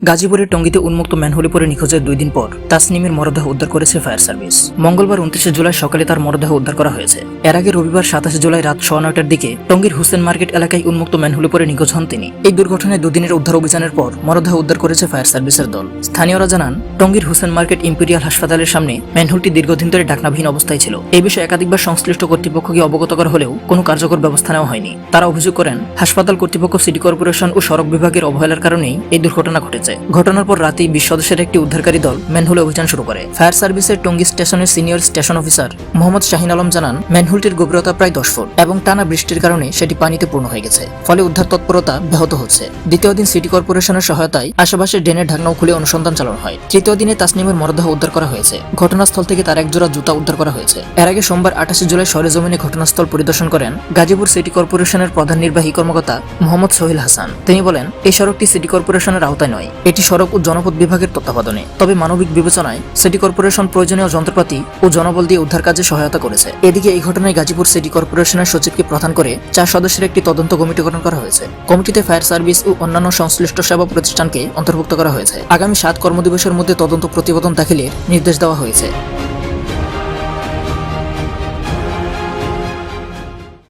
গাজীপুরের টঙ্গীতে উন্মুক্ত ম্যানহোলে পড়ে নিখোঁজের 2 দিন পর তাসনিমের মরদেহ উদ্ধার করেছে ফায়ার সার্ভিস। মঙ্গলবার 29 জুলাই সকালে তার মরদেহ উদ্ধার করা হয়েছে। এর আগে রবিবার 27 জুলাই রাত 9:15টার দিকে টঙ্গীর হুসেন মার্কেট এলাকায় উন্মুক্ত ম্যানহোলে পড়ে নিখোঁজ হন তিনি। এই দুর্ঘটনায় 2 দিনের উদ্ধার অভিযানের পর মরদেহ উদ্ধার করেছে ফায়ার সার্ভিসের দল। স্থানীয়রা জানান, টঙ্গীর হুসেন মার্কেট ইম্পেরিয়াল হাসপাতালের সামনে ম্যানহোলটি দীর্ঘদিন ধরে ঢাকনাবিহীন অবস্থায় ছিল। এই বিষয়ে একাধিকবার সংশ্লিষ্ট কর্তৃপক্ষকে অবগত করা হলেও কোনো কার্যকর ব্যবস্থা নেওয়া হয়নি। তারা অভিযোগ করেন, হাসপাতাল কর্তৃপক্ষ, সিটি কর্পোরেশন ও সড়ক বিভাগের অবহেলার কারণেই এই দুর্ঘটনা ঘটেছে। ঘটনার পর রাতেই 20 সদস্যের একটি উদ্ধারকারী দল ম্যানহোলে অভিযান শুরু করে। ফায়ার সার্ভিসের টঙ্গী স্টেশনের senior station officer Mohammad Shahin Alam জানান, ম্যানহোলটির গভীরতা প্রায় 10 ফুট এবং টানা বৃষ্টির কারণে সেটি পানিতে পূর্ণ হয়ে গেছে, ফলে উদ্ধার তৎপরতা ব্যাহত হচ্ছে। দ্বিতীয় দিন সিটি কর্পোরেশনের সহায়তায় আশেপাশের ড্রেনের ঢাকনাও খুলে অনুসন্ধান চালানো হয়। তৃতীয় দিনে তাসনিমের মরদেহ উদ্ধার করা হয়েছে। ঘটনাস্থল থেকে তার এক জোড়া জুতা উদ্ধার করা হয়েছে। এর আগে সোমবার 28 জুলাই সরেজমিনে ঘটনাস্থল পরিদর্শন করেন গাজীপুর সিটি কর্পোরেশনের প্রধান নির্বাহী কর্মকর্তা মোহাম্মদ সোহেল হাসান। তিনি বলেন, এই সড়কটি সিটি কর্পোরেশনের আওতায় নয়, এটি সড়ক ও জনপথ বিভাগের তত্ত্বাবধানে। তবে মানবিক বিবেচনায় সিটি কর্পোরেশন প্রয়োজনীয় যন্ত্রপাতি ও জনবল দিয়ে উদ্ধার কাজে সহায়তা করেছে। এদিকে এই ঘটনায় গাজীপুর সিটি কর্পোরেশনের সচিবকে প্রধান করে 4 সদস্যের একটি তদন্ত কমিটি গঠন করা হয়েছে। কমিটিতে ফায়ার সার্ভিস ও অন্যান্য সংশ্লিষ্ট সেবা প্রতিষ্ঠানকে অন্তর্ভুক্ত করা হয়েছে। আগামী 7 কর্মদিবসের মধ্যে তদন্ত প্রতিবেদন দাখিলের নির্দেশ দেওয়া হয়েছে।